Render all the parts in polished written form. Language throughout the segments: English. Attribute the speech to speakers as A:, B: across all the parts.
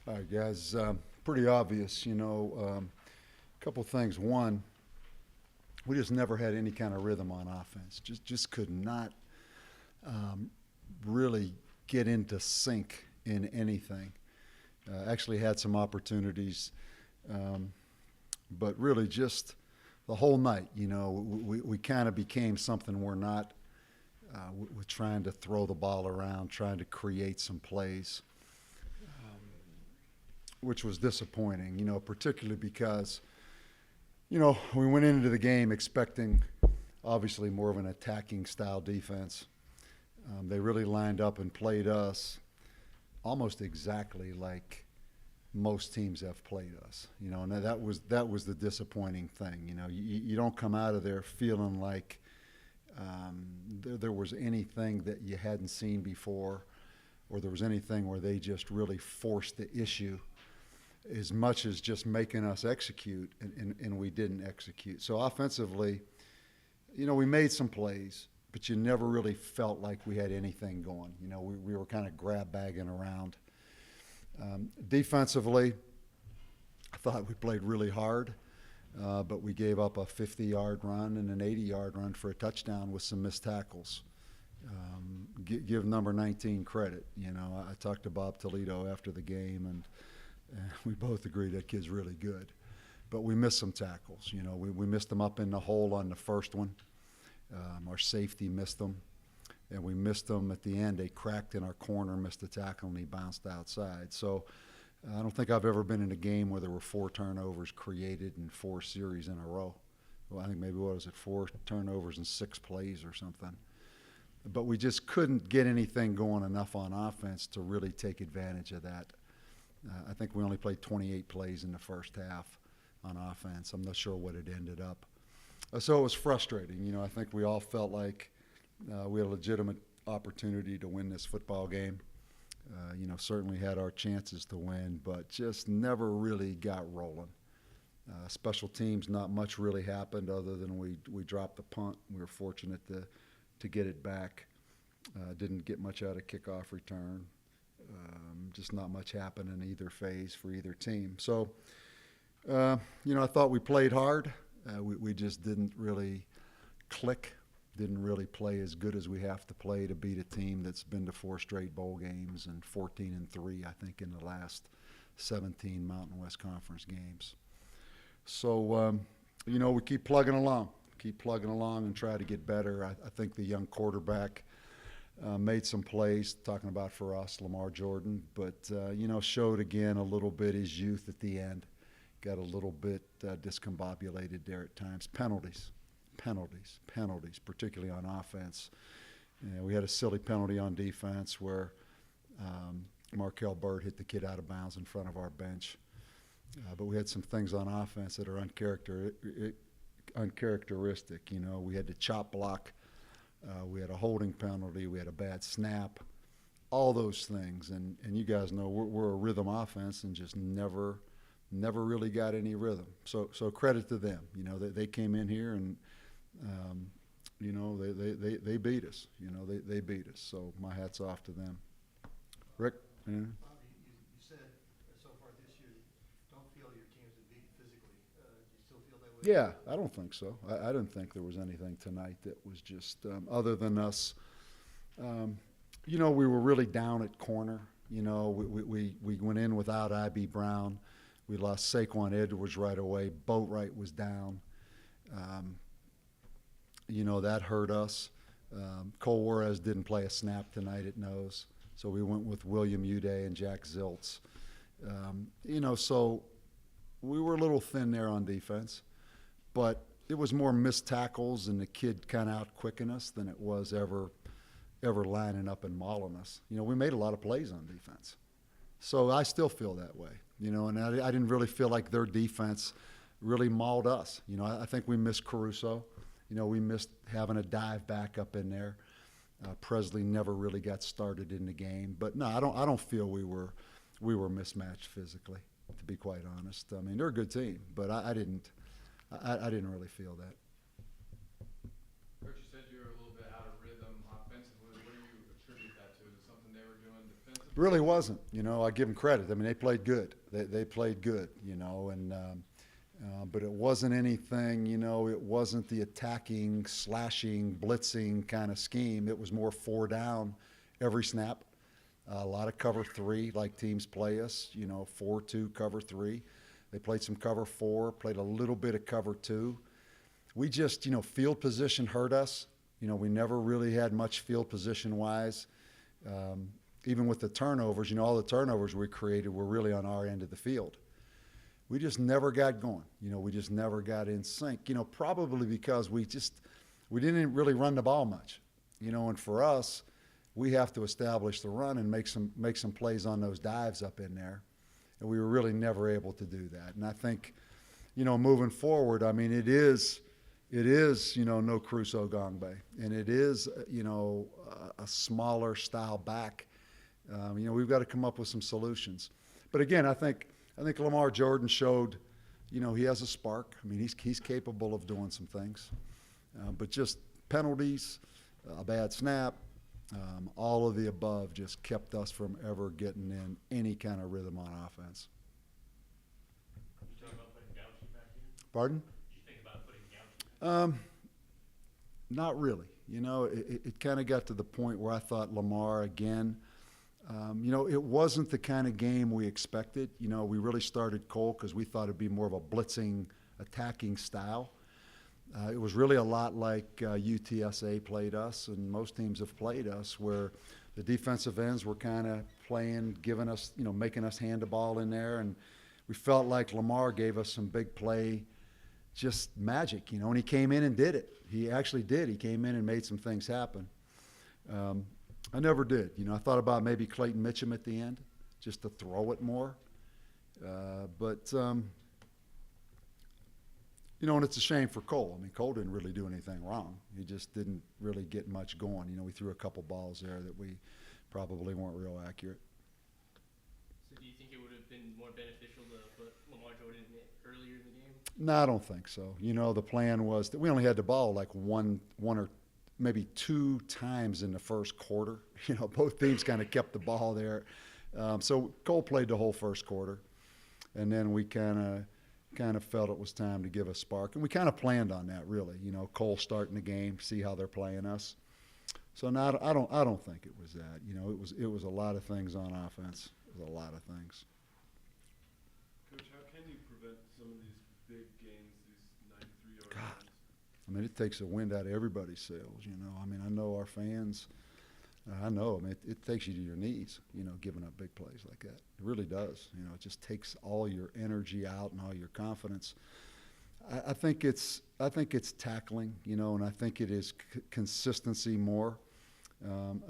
A: All right, guys. Pretty obvious, a couple things. One, we just never had any kind of rhythm on offense. Just could not really get into sync in anything. Actually had some opportunities, but really just the whole night, we kind of became something we're not. We're trying to throw the ball around, trying to create some plays, which was disappointing, particularly because, we went into the game expecting obviously more of an attacking style defense. They really lined up and played us almost exactly like most teams have played us, and that was the disappointing thing. You don't come out of there feeling like there was anything that you hadn't seen before, or there was anything where they just really forced the issue as much as just making us execute, and we didn't execute. So offensively, we made some plays, but you never really felt like we had anything going. We were kind of grab bagging around. Defensively, I thought we played really hard, but we gave up a 50-yard run and an 80-yard run for a touchdown with some missed tackles. Give number 19 credit. I talked to Bob Toledo after the game, and we both agreed that kid's really good. But we missed some tackles. We missed them up in the hole on the first one. Our safety missed them, and we missed them at the end. They cracked in our corner, missed the tackle, and he bounced outside. So I don't think I've ever been in a game where there were 4 turnovers created in 4 series in a row. Well, I think maybe, 4 turnovers in 6 plays or something. But we just couldn't get anything going enough on offense to really take advantage of that. I think we only played 28 plays in the first half on offense. I'm not sure what it ended up. So it was frustrating. I think we all felt like we had a legitimate opportunity to win this football game. Certainly had our chances to win, but just never really got rolling. Special teams, not much really happened other than we dropped the punt. We were fortunate to get it back. Didn't get much out of kickoff return. Just not much happened in either phase for either team. So, I thought we played hard. We just didn't really click, didn't really play as good as we have to play to beat a team that's been to 4 straight bowl games and 14-3, I think, in the last 17 Mountain West Conference games. So, we keep plugging along and try to get better. I think the young quarterback made some plays, talking about for us, Lamar Jordan, but, showed again a little bit his youth at the end. Got a little bit discombobulated there at times. Penalties, particularly on offense. We had a silly penalty on defense where Markel Byrd hit the kid out of bounds in front of our bench. But we had some things on offense that are uncharacteristic. We had the chop block. We had a holding penalty. We had a bad snap. All those things. And you guys know we're a rhythm offense and just never really got any rhythm. So credit to them. They came in here and, they beat us. They beat us. So my hat's off to them. Rick?
B: Bob, you said so far this year you don't feel your teams have beaten physically. Do you still feel that way?
A: Yeah, I don't think so. I didn't think there was anything tonight that was just other than us. We were really down at corner. We went in without I.B. Brown. We lost Saquon Edwards right away. Boatwright was down. That hurt us. Cole Juarez didn't play a snap tonight at nose. So we went with William Uday and Jack Ziltz. So we were a little thin there on defense. But it was more missed tackles and the kid kind of out-quicking us than it was ever lining up and mauling us. We made a lot of plays on defense. So I still feel that way. And I didn't really feel like their defense really mauled us. I think we missed Caruso. We missed having a dive back up in there. Presley never really got started in the game. But no, I don't feel we were mismatched physically, to be quite honest. I mean, they're a good team, but I didn't really feel that.
C: Coach, you said you were a little bit out of rhythm offensively. What do you attribute that to? Is it something they were doing defensively?
A: Really wasn't. You know, I give them credit. I mean, they played good. They played good, you know, and but it wasn't anything, you know, it wasn't the attacking, slashing, blitzing kind of scheme. It was more 4 down every snap. A lot of cover 3 like teams play us, you know, 4-2, cover 3. They played some cover 4, played a little bit of cover 2. We just, you know, field position hurt us. You know, we never really had much field position wise. Even with the turnovers, you know, all the turnovers we created were really on our end of the field. We just never got going. You know, we just never got in sync, you know, probably because we didn't really run the ball much, you know, and for us, we have to establish the run and make some plays on those dives up in there. And we were really never able to do that. And I think, you know, moving forward, I mean, it is, you know, no Crusoe Gongbe. And it is, you know, a smaller style back. You know, we've got to come up with some solutions. But again, I think Lamar Jordan showed, you know, he has a spark. I mean, he's capable of doing some things. But just penalties, a bad snap, all of the above just kept us from ever getting in any kind of rhythm on offense.
C: You talking about putting Gauchi back in?
A: Pardon?
C: Did you think about putting Gauchi back in?
A: Not really. You know, it kind of got to the point where I thought Lamar again, you know, it wasn't the kind of game we expected. You know, we really started Cole because we thought it'd be more of a blitzing, attacking style. It was really a lot like UTSA played us, and most teams have played us, where the defensive ends were kind of playing, giving us, you know, making us hand the ball in there, and we felt like Lamar gave us some big play, just magic, you know, and he came in and did it. He actually did. He came in and made some things happen. I never did. You know, I thought about maybe Clayton Mitchum at the end, just to throw it more. But you know, and it's a shame for Cole. I mean, Cole didn't really do anything wrong. He just didn't really get much going. You know, we threw a couple balls there that we probably weren't real accurate.
C: So do you think it would have been more beneficial to put Lamar Jordan in earlier in the game?
A: No, I don't think so. You know, the plan was that we only had the ball like one or maybe 2 times in the first quarter. You know, both teams kind of kept the ball there. So Cole played the whole first quarter, and then we kind of felt it was time to give a spark, and we kind of planned on that, really. You know, Cole starting the game, see how they're playing us. So now I don't think it was that. You know, it was a lot of things on offense. It was a lot of things.
D: Coach, how can you prevent some of these big games, these 93-yard
A: God.
D: runs?
A: I mean, it takes the wind out of everybody's sails, you know. I mean, I know our fans. I know. I mean, it takes you to your knees, you know, giving up big plays like that. It really does. You know, it just takes all your energy out and all your confidence. I think it's tackling, you know, and I think it is consistency more.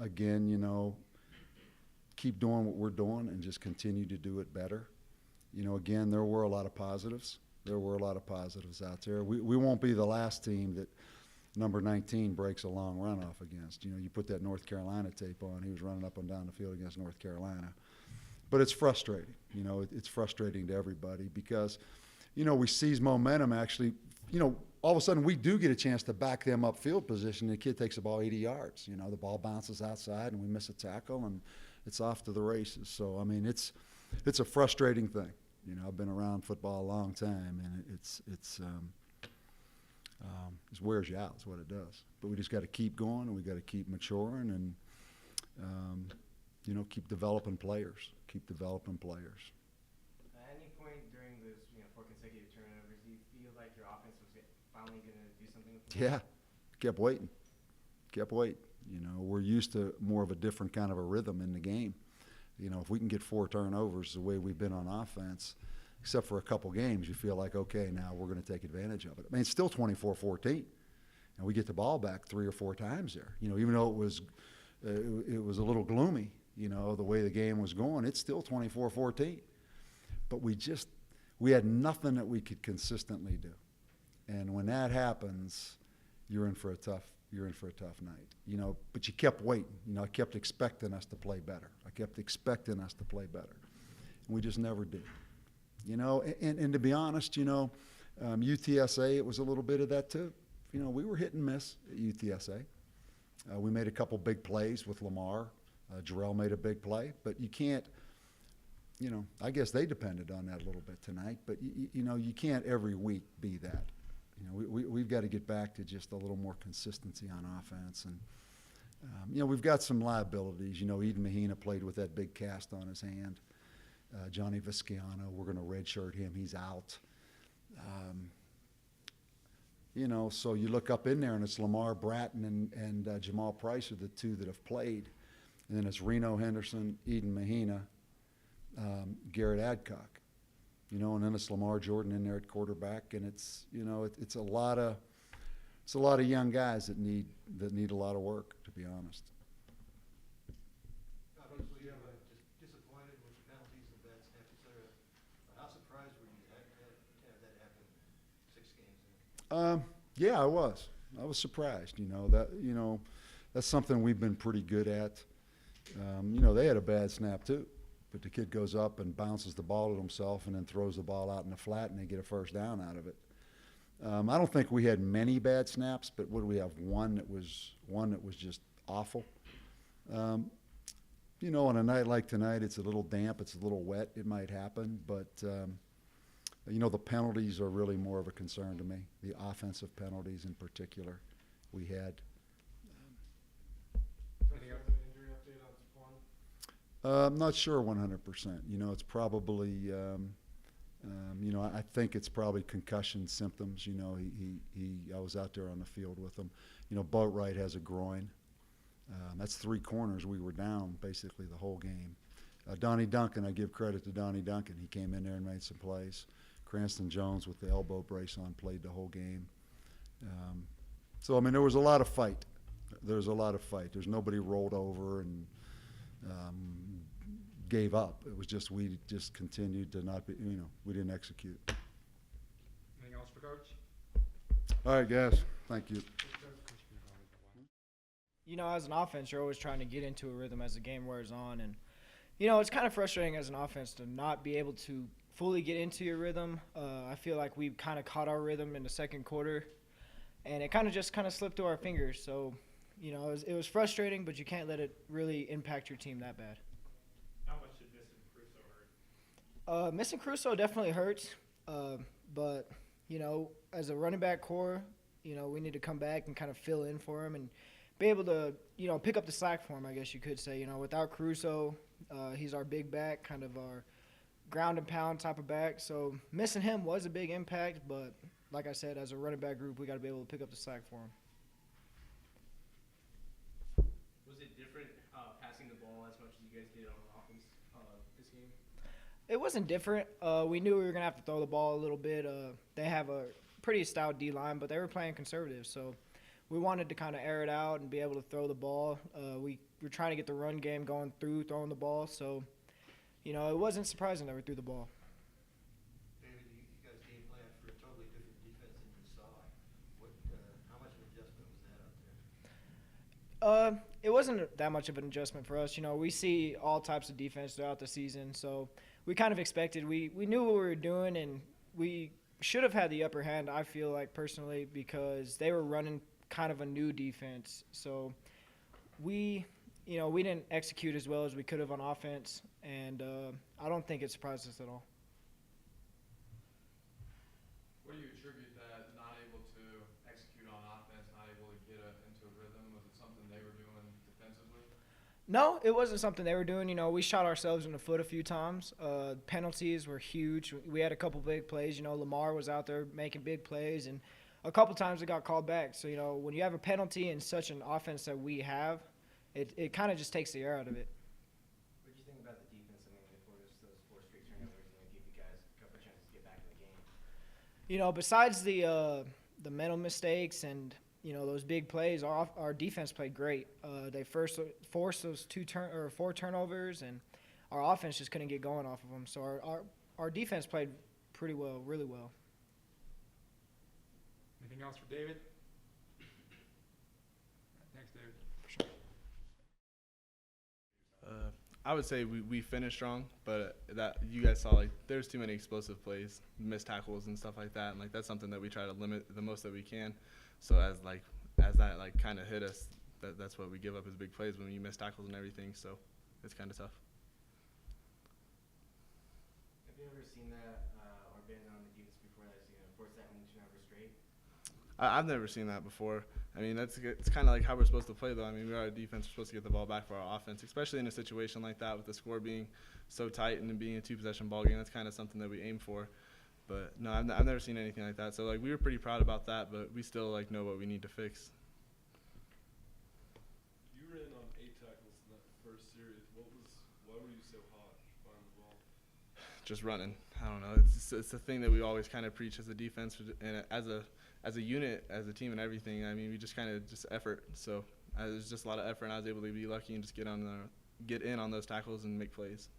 A: Again, you know, keep doing what we're doing and just continue to do it better. You know, again, there were a lot of positives. There were a lot of positives out there. We won't be the last team that number 19 breaks a long run off against. You know, you put that North Carolina tape on, he was running up and down the field against North Carolina. But it's frustrating. You know, it's frustrating to everybody because, you know, we seize momentum actually. You know, all of a sudden we do get a chance to back them up field position, and the kid takes the ball 80 yards. You know, the ball bounces outside and we miss a tackle and it's off to the races. So, I mean, it's a frustrating thing. You know, I've been around football a long time, and it wears you out is what it does. But we just got to keep going, and we got to keep maturing, and you know, keep developing players. At
E: any point during this, 4 consecutive turnovers, do you feel like your offense was finally going to do something with the ball?
A: Yeah, kept waiting. You know, we're used to more of a different kind of a rhythm in the game. You know, if we can get 4 turnovers the way we've been on offense, except for a couple games, you feel like, okay, now we're going to take advantage of it. I mean, it's still 24-14, and we get the ball back 3 or 4 times there. You know, even though it was a little gloomy, you know, the way the game was going, it's still 24-14. But we had nothing that we could consistently do. And when that happens, you're in for a tough night, you know, but you kept waiting. You know, I kept expecting us to play better. And we just never did. You know, and to be honest, you know, UTSA, it was a little bit of that too. You know, we were hit and miss at UTSA. We made a couple big plays with Lamar. Jarrell made a big play, but you can't, you know, I guess they depended on that a little bit tonight, but you know, you can't every week be that. You know, we've got to get back to just a little more consistency on offense. And, you know, we've got some liabilities. You know, Eden Mahina played with that big cast on his hand. Johnny Visciano, we're going to redshirt him. He's out. You know, so you look up in there, and it's Lamar Bratton and Jamal Price are the two that have played. And then it's Reno Henderson, Eden Mahina, Garrett Adcock. You know, and then it's Lamar Jordan in there at quarterback, and it's, you know, it's a lot of young guys that need a lot of work, to be honest.
B: Obviously, you were just disappointed with the penalties and bad snaps, et cetera. How surprised were you to have that happen 6 games in?
A: Yeah, I was surprised. You know, that's something we've been pretty good at. You know, they had a bad snap too, but the kid goes up and bounces the ball at himself and then throws the ball out in the flat, and they get a first down out of it. I don't think we had many bad snaps, but what do we have? One that was just awful. You know, on a night like tonight, it's a little damp, it's a little wet, it might happen, but you know, the penalties are really more of a concern to me. The offensive penalties in particular, we had.
D: Anything else? An injury update on Spawn?
A: I'm not sure 100%. You know, it's probably, you know, I think it's probably concussion symptoms. You know, I was out there on the field with him. You know, Boatwright has a groin. That's 3 corners. We were down basically the whole game. Donnie Duncan, I give credit to Donnie Duncan. He came in there and made some plays. Cranston Jones with the elbow brace on played the whole game. So, I mean, there was a lot of fight. There's nobody rolled over and gave up. It was just we just continued to not be, you know, we didn't execute.
F: Anything else for Coach?
A: All right, guys. Thank you.
G: You know, as an offense, you're always trying to get into a rhythm as the game wears on. And, you know, it's kind of frustrating as an offense to not be able to fully get into your rhythm. I feel like we kind of caught our rhythm in the second quarter, and it kind of slipped through our fingers. So, you know, it was frustrating, but you can't let it really impact your team that bad.
F: How much did missing Crusoe hurt?
G: Missing Crusoe definitely hurts, but, you know, as a running back core, you know, we need to come back and kind of fill in for him and be able to, you know, pick up the slack for him, I guess you could say. You know, without Crusoe, he's our big back, kind of our ground and pound type of back. So missing him was a big impact, but like I said, as a running back group, we got to be able to pick up the slack for him.
C: Was it different passing the ball as much as you guys did on offense this game?
G: It wasn't different. We knew we were going to have to throw the ball a little bit. They have a pretty stout D-line, but they were playing conservative, so we wanted to kind of air it out and be able to throw the ball. We were trying to get the run game going through throwing the ball, so, you know, it wasn't surprising that we threw the ball.
B: David, you guys game planned for a totally different defense than you saw. How much of an adjustment was that out there?
G: It wasn't that much of an adjustment for us. You know, we see all types of defense throughout the season, so we kind of expected. We knew what we were doing, and we should have had the upper hand, I feel like, personally, because they were running kind of a new defense. So we didn't execute as well as we could have on offense, and I don't think it surprised us at all.
H: What do you attribute that not able to execute on offense, not able to get into a rhythm? Was it something they were doing defensively?
G: No, it wasn't something they were doing. You know, we shot ourselves in the foot a few times. Penalties were huge. We had a couple big plays. You know, Lamar was out there making big plays, and a couple times it got called back. So, you know, when you have a penalty in such an offense that we have, it kind of just takes the air out of it.
E: What did you think about the defense? I mean, before those 4 straight turnovers, and give you guys a couple of chances to get back in the game.
G: You know, besides the mental mistakes and, you know, those big plays, our defense played great. They first forced those 4 turnovers, and our offense just couldn't get going off of them. So our defense played pretty well, really well.
F: Anything else for David? Thanks, David.
I: I would say we finished strong, but that you guys saw, like, there's too many explosive plays, missed tackles and stuff like that, and like that's something that we try to limit the most that we can. So as that like kind of hit us, that's what we give up is big plays when you miss tackles and everything. So it's kind of tough.
E: Have you ever seen that or been on the defense before that's forced that many turnovers straight?
I: I've never seen that before. I mean, it's kind of like how we're supposed to play, though. I mean, we are a defense. We're supposed to get the ball back for our offense, especially in a situation like that with the score being so tight and being a 2-possession ball game. That's kind of something that we aim for. But no, I've never seen anything like that. So like we were pretty proud about that, but we still like know what we need to fix.
D: You ran on 8 tackles in that first series. Why were you so hot finding the ball?
I: Just running. I don't know. It's the thing that we always kind of preach as a defense and as a unit, as a team and everything. I mean, we just kind of just effort. So there's just a lot of effort, and I was able to be lucky and just get in on those tackles and make plays.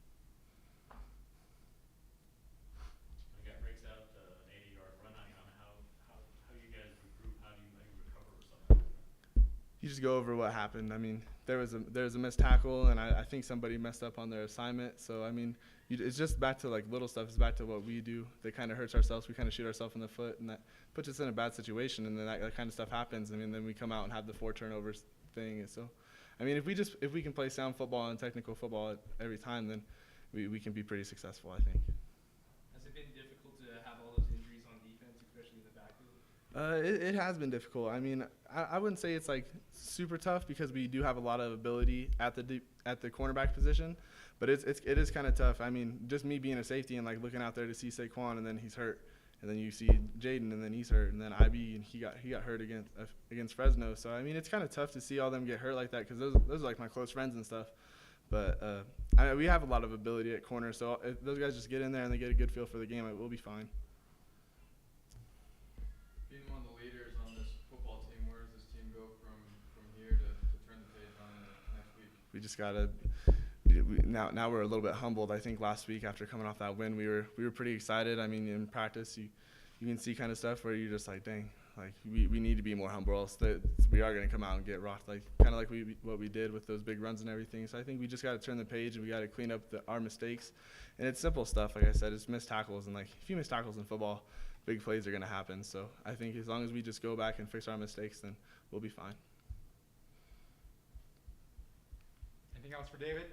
F: The guy breaks out an 80-yard run. I don't know how you guys regroup. How do you recover or something?
I: You just go over what happened. I mean, there was a missed tackle, and I think somebody messed up on their assignment. So I mean, it's just back to like little stuff. It's back to what we do that kind of hurts ourselves. We kind of shoot ourselves in the foot, and that puts us in a bad situation. And then that kind of stuff happens. I mean, then we come out and have the 4 turnovers thing. And so, I mean, if we can play sound football and technical football every time, then we can be pretty successful, I think.
C: Has it been difficult to have all those injuries on defense, especially in the backfield?
I: It has been difficult. I mean, I wouldn't say it's like super tough because we do have a lot of ability at the cornerback position, but it is kind of tough. I mean, just me being a safety and like looking out there to see Saquon and then he's hurt, and then you see Jaden and then he's hurt, and then IB and he got hurt against Fresno. So I mean, it's kind of tough to see all them get hurt like that because those are like my close friends and stuff. But we have a lot of ability at corner, so if those guys just get in there and they get a good feel for the game, we'll be fine.
H: Being one of the leaders on this football team, where does this team go from here to turn the page on next week?
I: We just gotta. Now we're a little bit humbled. I think last week after coming off that win, we were pretty excited. I mean, in practice, you can see kind of stuff where you're just like, dang, like we need to be more humble. Else we are gonna come out and get rocked, like kind of like what we did with those big runs and everything. So I think we just got to turn the page and we got to clean up our mistakes. And it's simple stuff, like I said, it's missed tackles, and like if you miss tackles in football, big plays are gonna happen. So I think as long as we just go back and fix our mistakes, then we'll be fine.
J: Anything else for David?